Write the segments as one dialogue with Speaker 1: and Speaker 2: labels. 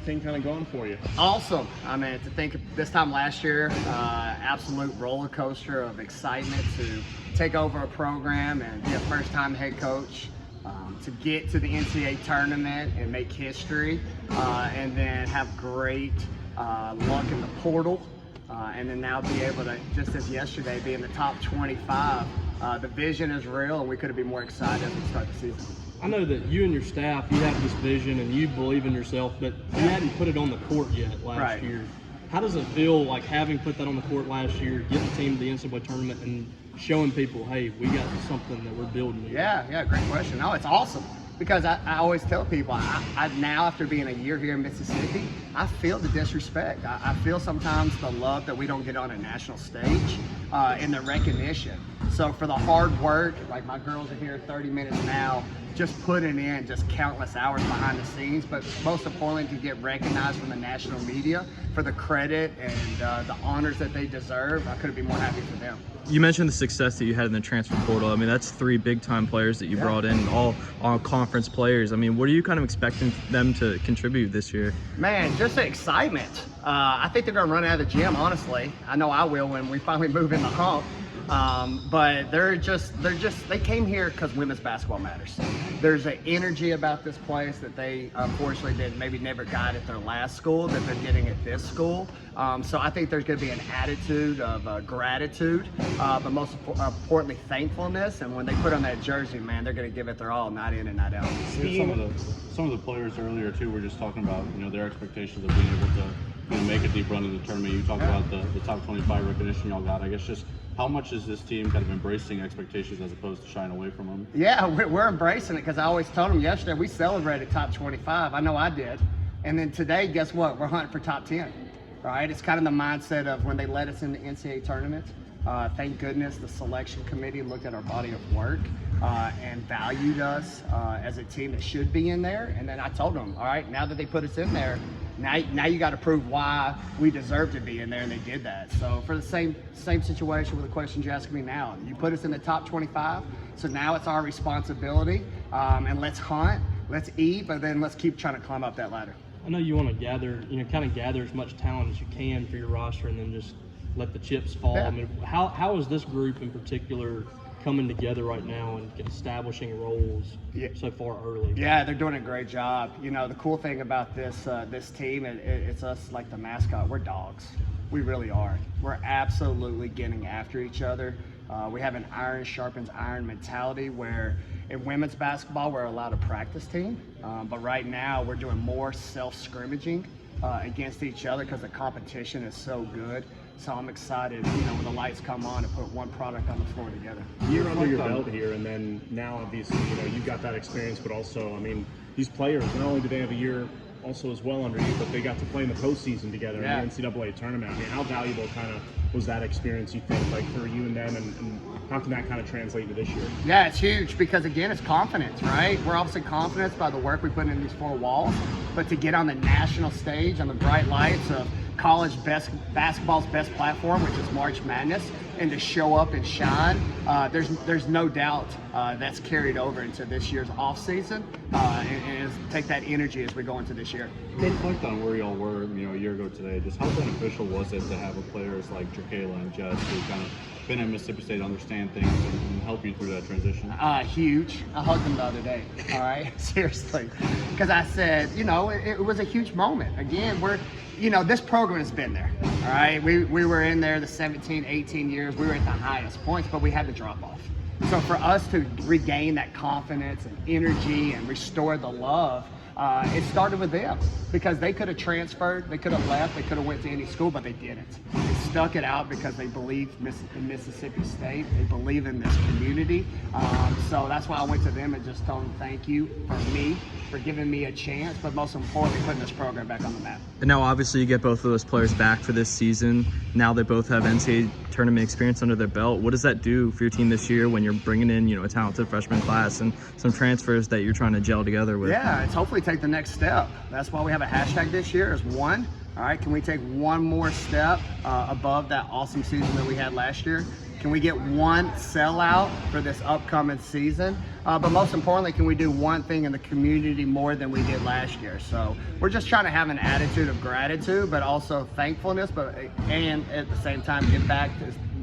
Speaker 1: thing kind of going for you?
Speaker 2: Awesome. I mean, to think this time last year, absolute roller coaster of excitement to take over a program and be a first-time head coach, to get to the NCAA tournament and make history, and then have great luck in the portal, and then now be able to, just as yesterday, be in the top 25. The vision is real, and we couldn't be more excited as we start the season.
Speaker 1: I know that you and your staff, you have this vision and you believe in yourself, but you hadn't put it on the court yet last year. How does it feel like having put that on the court last year, getting the team to the NCAA tournament and showing people, hey, we got something that we're building here?
Speaker 2: Yeah, great question. No, it's awesome. Because I always tell people, I now, after being a year here in Mississippi, I feel the disrespect. I feel sometimes the love that we don't get on a national stage, and the recognition. So for the hard work, like my girls are here 30 minutes now, just putting in just countless hours behind the scenes, but most importantly to get recognized from the national media for the credit and the honors that they deserve, I couldn't be more happy for them.
Speaker 3: You mentioned the success that you had in the transfer portal. I mean, that's 3 big-time players that you brought in, all conference players. I mean, what are you kind of expecting them to contribute this year? Man,
Speaker 2: just the excitement. I think they're going to run out of the gym, honestly. I know I will when we finally move in the hump. But they came here because women's basketball matters. There's an energy about this place that they unfortunately never got at their last school that they're getting at this school. So I think there's going to be an attitude of gratitude, but most importantly, thankfulness. And when they put on that jersey, man, they're going to give it their all, night in and night out.
Speaker 4: Some of the players earlier too were just talking about their expectations of being able to make a deep run in the tournament. You talked about the top 25 recognition y'all got. I guess just how much is this team kind of embracing expectations as opposed to shying away from them?
Speaker 2: Yeah, we're embracing it because I always told them yesterday we celebrated top 25. I know I did. And then today, guess what? We're hunting for top 10, right? It's kind of the mindset of when they let us in the NCAA tournament. Thank goodness the selection committee looked at our body of work and valued us as a team that should be in there. And then I told them, all right, now that they put us in there, now you got to prove why we deserve to be in there, and they did that. So for the same situation with the questions you're asking me now, you put us in the top 25, so now it's our responsibility, and let's hunt, let's eat, but then let's keep trying to climb up that ladder.
Speaker 1: I know you want to gather as much talent as you can for your roster, and then just let the chips fall.
Speaker 2: Yeah.
Speaker 1: I mean, how is this group in particular coming together right now and establishing roles so far early?
Speaker 2: Yeah, they're doing a great job. The cool thing about this team, it's us like the mascot. We're dogs. We really are. We're absolutely getting after each other. We have an iron sharpens iron mentality where in women's basketball we're allowed a practice team, but right now we're doing more self-scrimmaging against each other because the competition is so good. So I'm excited, when the lights come on, to put one product on the floor together.
Speaker 5: You're under your belt here, and then now obviously, you've got that experience, but also, I mean, these players, not only do they have a year also as well under you, but they got to play in the postseason together in the NCAA tournament. I mean, how valuable kind of was that experience, you think, like for you and them, and how can that kind of translate to this year?
Speaker 2: Yeah, it's huge because, again, it's confidence, right? We're obviously confident by the work we put in these 4 walls, but to get on the national stage on the bright lights of college basketball's best platform, which is March Madness, and to show up and shine, there's no doubt that's carried over into this year's off season, and take that energy as we go into this year.
Speaker 4: Reflect on where y'all were, a year ago today. Just how beneficial was it to have players like Drakayla and Jess who kind of been at Mississippi State, understand things and help you through that transition?
Speaker 2: Huge. I hugged them the other day. All right, seriously, because I said, it was a huge moment. Again, this program has been there. All right, we were in there the 17, 18 years. We were at the highest points, but we had to drop off. So for us to regain that confidence and energy and restore the love, it started with them because they could have transferred, they could have left, they could have went to any school, but they didn't. They stuck it out because they believe in Mississippi State. They believe in this community. So that's why I went to them and just told them thank you for giving me a chance, but most importantly, putting this program back on the map.
Speaker 3: And now obviously you get both of those players back for this season. Now they both have NCAA tournament experience under their belt. What does that do for your team this year when you're bringing in, a talented freshman class and some transfers that you're trying to gel together with?
Speaker 2: Yeah, it's hopefully take the next step. That's why we have a hashtag this year is one. All right, can we take one more step above that awesome season that we had last year? Can we get one sellout for this upcoming season? But most importantly, can we do one thing in the community more than we did last year? So we're just trying to have an attitude of gratitude, but also thankfulness, and at the same time give back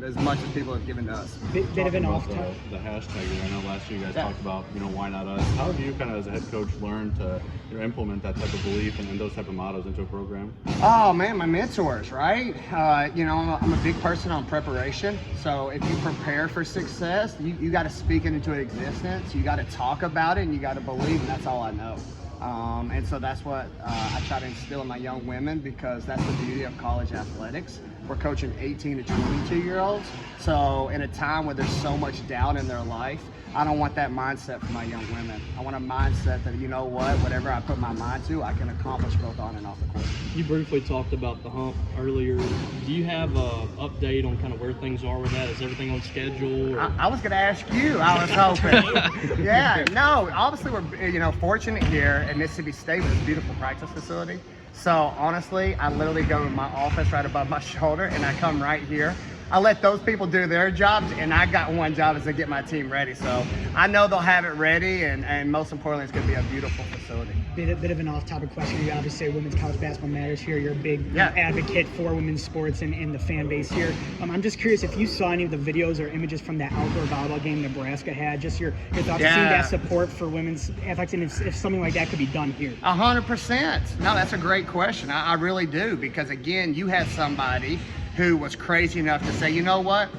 Speaker 2: as much as people have given to us.
Speaker 6: Bit of an off
Speaker 4: the hashtag. I know last year you guys talked about, why not us? How have you kind of as a head coach learned to implement that type of belief and those type of mottos into a program?
Speaker 2: Oh man, my mentors, right? I'm a big person on preparation. So if you prepare for success, you got to speak it into existence. You got to talk about it, and you got to believe, and that's all I know. And so that's what I try to instill in my young women, because that's the beauty of college athletics. We're coaching 18 to 22-year-olds. So in a time where there's so much doubt in their life, I don't want that mindset for my young women. I want a mindset that, whatever I put my mind to, I can accomplish both on and off the court.
Speaker 1: You briefly talked about the hump earlier. Do you have an update on kind of where things are with that? Is everything on schedule?
Speaker 2: I was going to ask you. I was hoping. Yeah, no, obviously we're fortunate here at Mississippi State with this beautiful practice facility. So honestly, I literally go to my office right above my shoulder, and I come right here. I let those people do their jobs, and I got one job, is to get my team ready. So I know they'll have it ready, and most importantly, it's going to be a beautiful facility.
Speaker 6: Bit of an off-topic question. You obviously say women's college basketball matters here. You're a big advocate for women's sports and the fan base here. I'm just curious if you saw any of the videos or images from that outdoor volleyball game Nebraska had. Just your thoughts of seeing that support for women's athletics, and if something like that could be done here.
Speaker 2: 100%. No, that's a great question. I really do, because again, you had somebody who was crazy enough to say, you know what?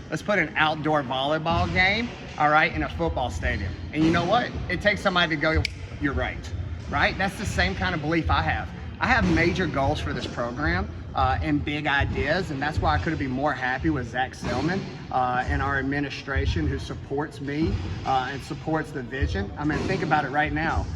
Speaker 2: Let's put an outdoor volleyball game, all right, in a football stadium. And you know what? It takes somebody to go, you're right? That's the same kind of belief I have. I have major goals for this program and big ideas, and that's why I couldn't be more happy with Zach Selman and our administration, who supports me and supports the vision. I mean, think about it right now.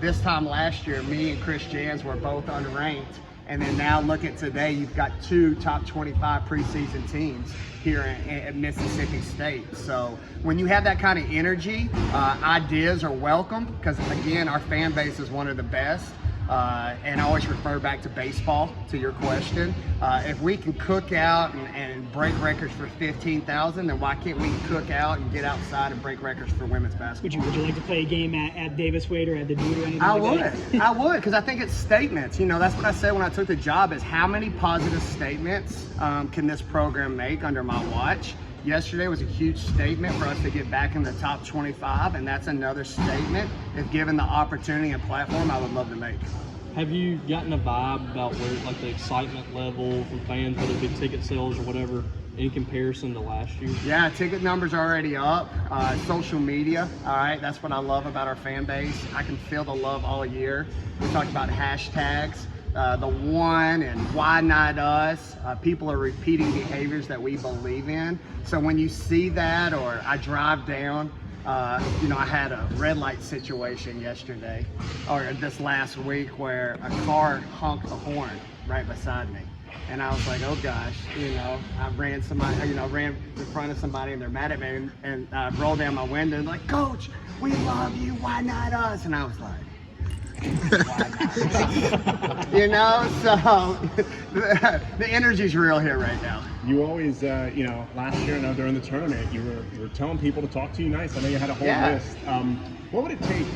Speaker 2: This time last year, me and Chris Jans were both unranked. And then now look at today, you've got 2 top 25 preseason teams here at Mississippi State. So when you have that kind of energy, ideas are welcome, because again, our fan base is one of the best. And I always refer back to baseball, to your question. If we can cook out and break records for 15,000, then why can't we cook out and get outside and break records for women's basketball? Would
Speaker 6: you like to play a game at Davis Wade or at the Dude or anything
Speaker 2: I
Speaker 6: like
Speaker 2: would.
Speaker 6: that?
Speaker 2: I would, because I think it's statements. That's what I said when I took the job, is how many positive statements can this program make under my watch? Yesterday was a huge statement for us to get back in the top 25, and that's another statement. If given the opportunity and platform, I would love to make.
Speaker 1: Have you gotten a vibe about where, like, the excitement level from fans, whether it be ticket sales or whatever, in comparison to last year?
Speaker 2: Yeah, ticket numbers are already up. Social media, all right, that's what I love about our fan base. I can feel the love all year. We talked about hashtags. The one and why not us. People are repeating behaviors that we believe in. So when you see that, or I drive down, I had a red light situation yesterday, or this last week, where a car honked the horn right beside me. And I was like, oh gosh, I ran in front of somebody, and they're mad at me, and I rolled down my window and like, Coach, we love you, why not us? And I was like, so the energy's real here right now.
Speaker 5: You always, last year, during the tournament, you were telling people to talk to you nice. I know you had a whole list. What would it take,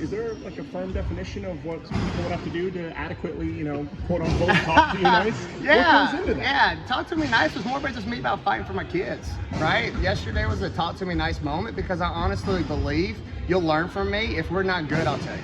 Speaker 5: is there like a firm definition of what people would have to do to adequately, quote unquote, talk to you nice?
Speaker 2: Yeah,
Speaker 5: what goes into that?
Speaker 2: Yeah, talk to me nice was more about just me about fighting for my kids, right? Yesterday was a talk to me nice moment, because I honestly believe you'll learn from me. If we're not good, I'll tell you.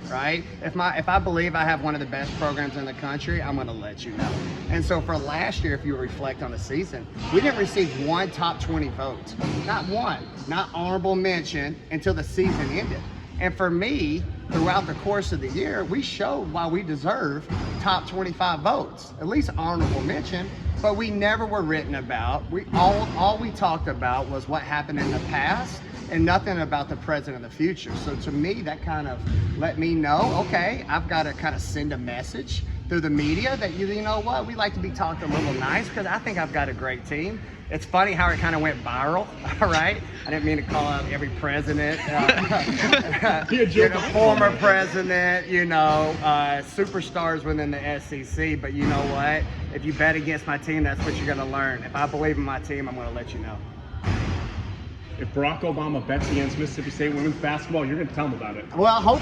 Speaker 2: Right? If I believe I have one of the best programs in the country, I'm going to let you know. And so for last year, if you reflect on the season, we didn't receive one top 20 vote. Not one. Not honorable mention until the season ended. And for me, throughout the course of the year, we showed why we deserve top 25 votes, at least honorable mention, but we never were written about. All we talked about was what happened in the past, and nothing about the present and the future. So to me, that kind of let me know, okay, I've got to kind of send a message through the media that, you know what, we like to be talked a little nice, because I think I've got a great team. It's funny how it kind of went viral, all right? I didn't mean to call out every president, former president, superstars within the SEC. But you know what? If you bet against my team, that's what you're going to learn. If I believe in my team, I'm going to let you know.
Speaker 5: If Barack Obama bets against Mississippi State women's basketball, you're going to tell him about it.
Speaker 2: Well, hopefully.